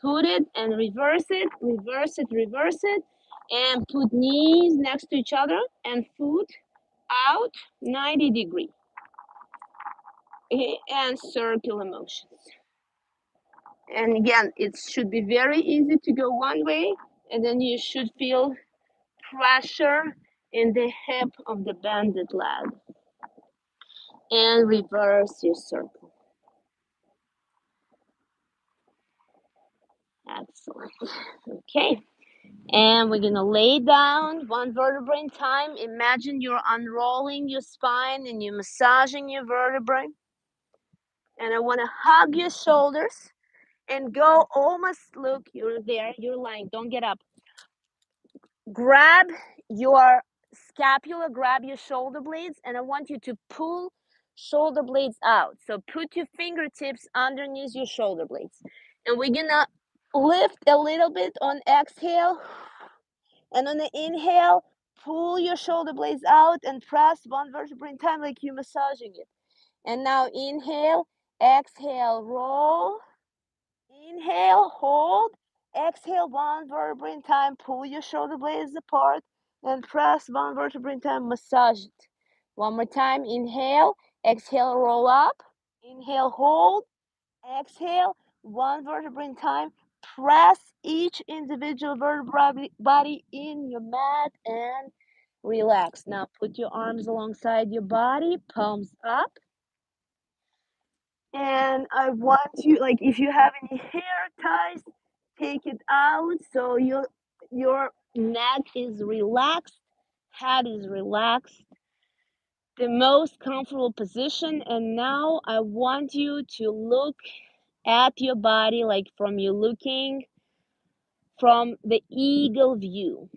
put it, and reverse it, reverse it, reverse it, and put knees next to each other and foot out 90 degree. Okay, and circular motions. And again, it should be very easy to go one way, and then you should feel pressure in the hip of the bended leg. And reverse your circle. Excellent. Okay. And we're gonna lay down one vertebra in time. Imagine you're unrolling your spine and you're massaging your vertebrae. And I wanna hug your shoulders and go almost, look, you're there, you're lying, don't get up. Grab your scapula, grab your shoulder blades, and I want you to pull shoulder blades out. So put your fingertips underneath your shoulder blades. And we're gonna lift a little bit on exhale. And on the inhale, pull your shoulder blades out and press one vertebra in time like you're massaging it. And now inhale, exhale, roll. Inhale, hold. Exhale, one vertebra in time. Pull your shoulder blades apart and press one vertebra in time. Massage it. One more time. Inhale, exhale, roll up. Inhale, hold. Exhale, one vertebra in time. Press each individual vertebra body in your mat and relax. Now put your arms alongside your body, palms up. And I want you, like, if you have any hair ties, take it out so your neck is relaxed, head is relaxed, the most comfortable position. And now I want you to look at your body like you're looking from the eagle view.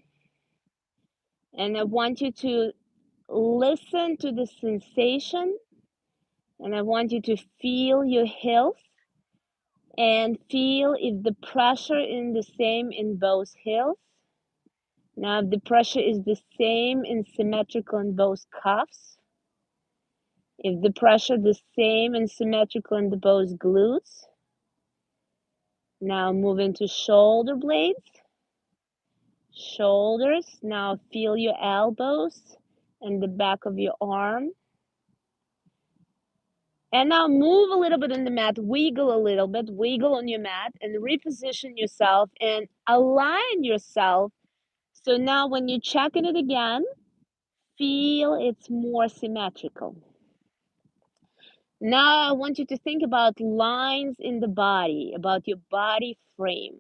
And I want you to listen to the sensation, and I want you to feel your heels and feel if the pressure is the same in both heels. Now, if the pressure is the same and symmetrical in both cuffs, if the pressure is the same and symmetrical in both glutes. Now move into shoulder blades, shoulders. Now feel your elbows and the back of your arm. And now move a little bit on the mat, wiggle a little bit, wiggle on your mat and reposition yourself and align yourself. So now when you're checking it again, feel it's more symmetrical. Now I want you to think about lines in the body, about your body frame.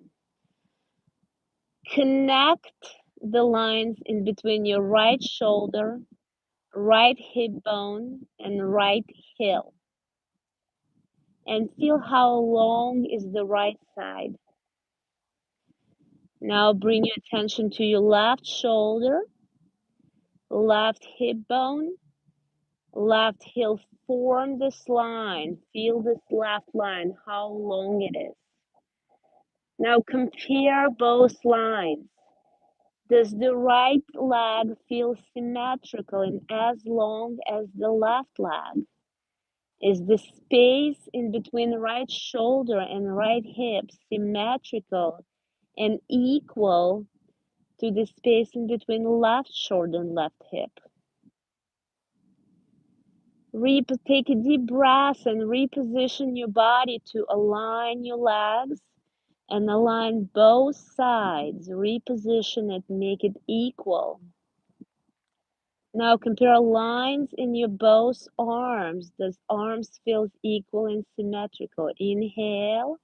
Connect the lines in between your right shoulder, right hip bone, and right heel. And feel how long is the right side. Now bring your attention to your left shoulder, left hip bone, left heel. Form this line. Feel this left line, how long it is. Now compare both lines. Does the right leg feel symmetrical and as long as the left leg? Is the space in between the right shoulder and right hip symmetrical and equal to the space in between left shoulder and left hip? Take a deep breath and reposition your body to align your legs and align both sides. Reposition it, make it equal. Now compare lines in your both arms. Does arms feel equal and symmetrical? Inhale.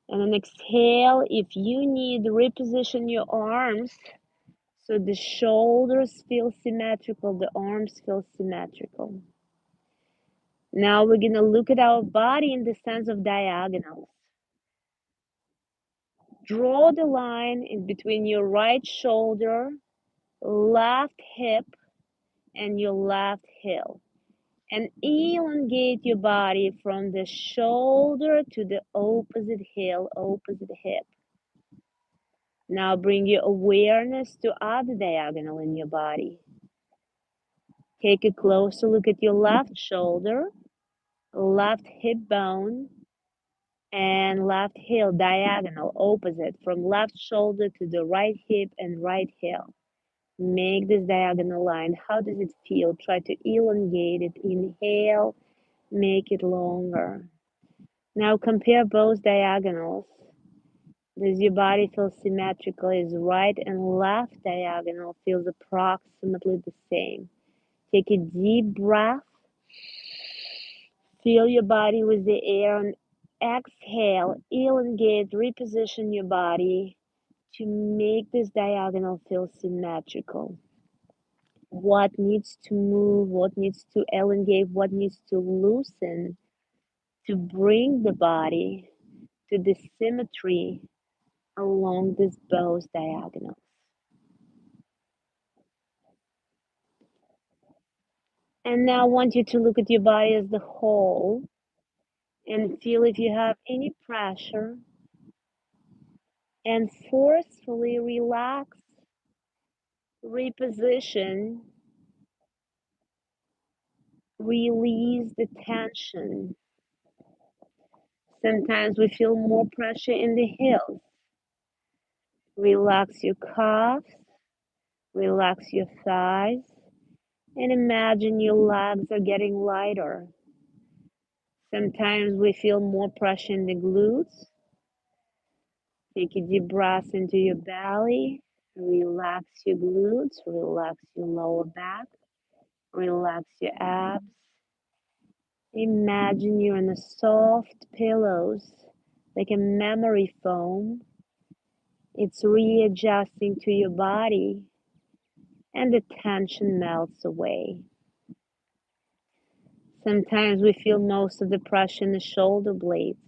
And then exhale. If you need, reposition your arms so the shoulders feel symmetrical, the arms feel symmetrical. Now we're going to look at our body in the sense of diagonals. Draw the line in between your right shoulder, left hip, and your left heel. And elongate your body from the shoulder to the opposite heel, opposite hip. Now bring your awareness to other diagonal in your body. Take a closer look at your left shoulder, left hip bone, and left heel diagonal, opposite, from left shoulder to the right hip and right heel. Make this diagonal line. How does it feel? Try to elongate it. Inhale, make it longer. Now compare both diagonals. Does your body feel symmetrical? Is right and left diagonal feels approximately the same? Take a deep breath. Fill your body with the air and exhale. Elongate, reposition your body to make this diagonal feel symmetrical. What needs to move, what needs to elongate, what needs to loosen to bring the body to the symmetry along this both diagonals. And now I want you to look at your body as the whole and feel if you have any pressure and forcefully relax, reposition, release the tension. Sometimes we feel more pressure in the heels. Relax your calves, relax your thighs, and imagine your legs are getting lighter. Sometimes we feel more pressure in the glutes. Take a deep breath into your belly. Relax your glutes, relax your lower back, relax your abs. Imagine you're in a soft pillows, like a memory foam. It's readjusting to your body and the tension melts away. Sometimes we feel most of the pressure in the shoulder blades.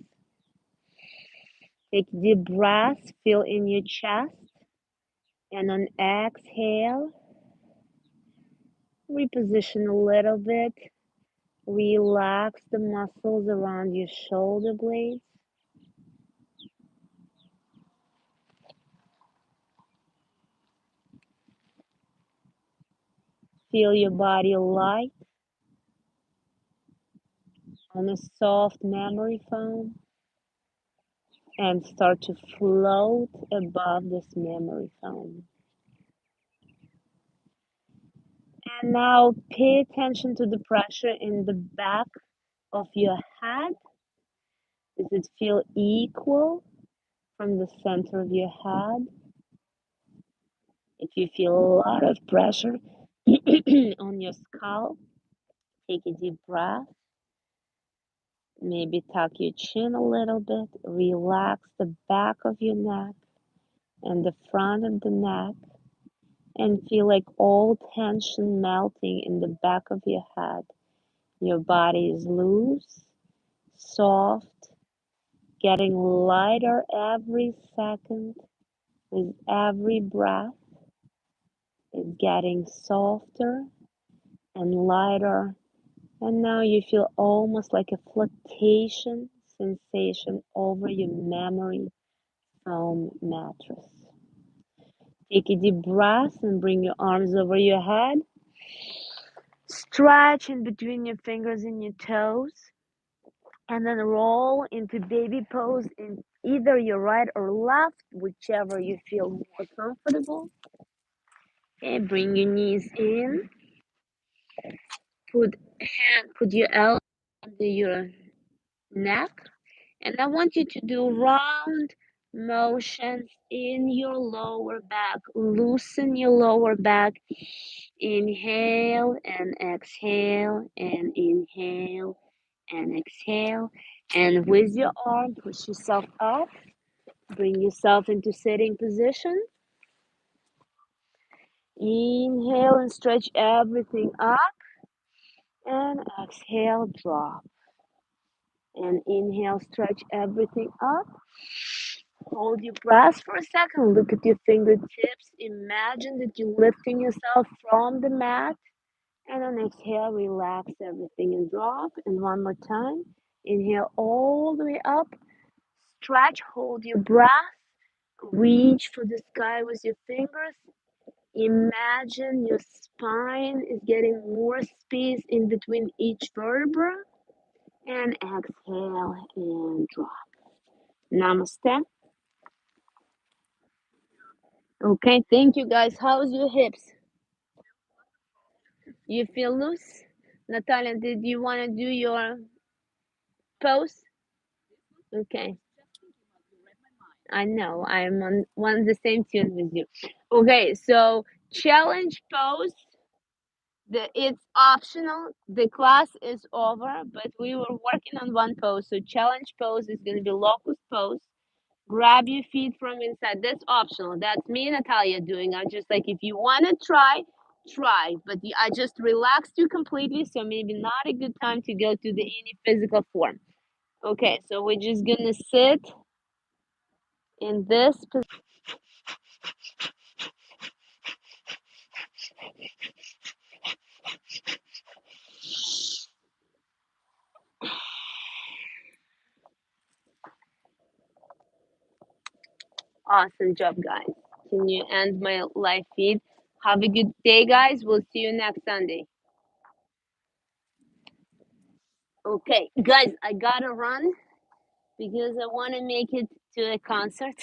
Take deep breaths, feel in your chest, and on exhale, reposition a little bit. Relax the muscles around your shoulder blades. Feel your body light on a soft memory foam and start to float above this memory foam. And now pay attention to the pressure in the back of your head. Does it feel equal from the center of your head? If you feel a lot of pressure on your skull, take a deep breath. Maybe tuck your chin a little bit. Relax the back of your neck and the front of the neck and feel like all tension melting in the back of your head. Your body is loose, soft, getting lighter every second with every breath. It's getting softer and lighter. And now you feel almost like a flotation sensation over your memory foam mattress. Take a deep breath and bring your arms over your head. Stretch in between your fingers and your toes. And then roll into baby pose in either your right or left, whichever you feel more comfortable. Okay, bring your knees in. Put your elbow under your neck. And I want you to do round motions in your lower back. Loosen your lower back. Inhale and exhale and inhale and exhale. And with your arm, push yourself up. Bring yourself into sitting position. Inhale and stretch everything up. And exhale, drop. And inhale, stretch everything up. Hold your breath for a second. Look at your fingertips. Imagine that you're lifting yourself from the mat. And on exhale, relax everything and drop. And one more time. Inhale all the way up. Stretch, hold your breath. Reach for the sky with your fingers. Imagine your spine is getting more space in between each vertebra. And exhale and drop. Namaste. Okay, thank you guys. How's your hips? You feel loose? Natalia, did you want to do your pose? Okay. I know. I'm on one the same tune with you. Okay, so challenge pose. It's optional. The class is over, but we were working on one pose. So challenge pose is gonna be locust pose. Grab your feet from inside. That's optional. That's me and Natalia doing. I'm just like, if you wanna try, try. But I just relaxed you completely, so maybe not a good time to go to the any physical form. Okay, so we're just gonna sit in this position. Awesome job, guys. Can you end my live feed? Have a good day, guys. We'll see you next Sunday. Okay, guys, I gotta run because I want to make it to a concert.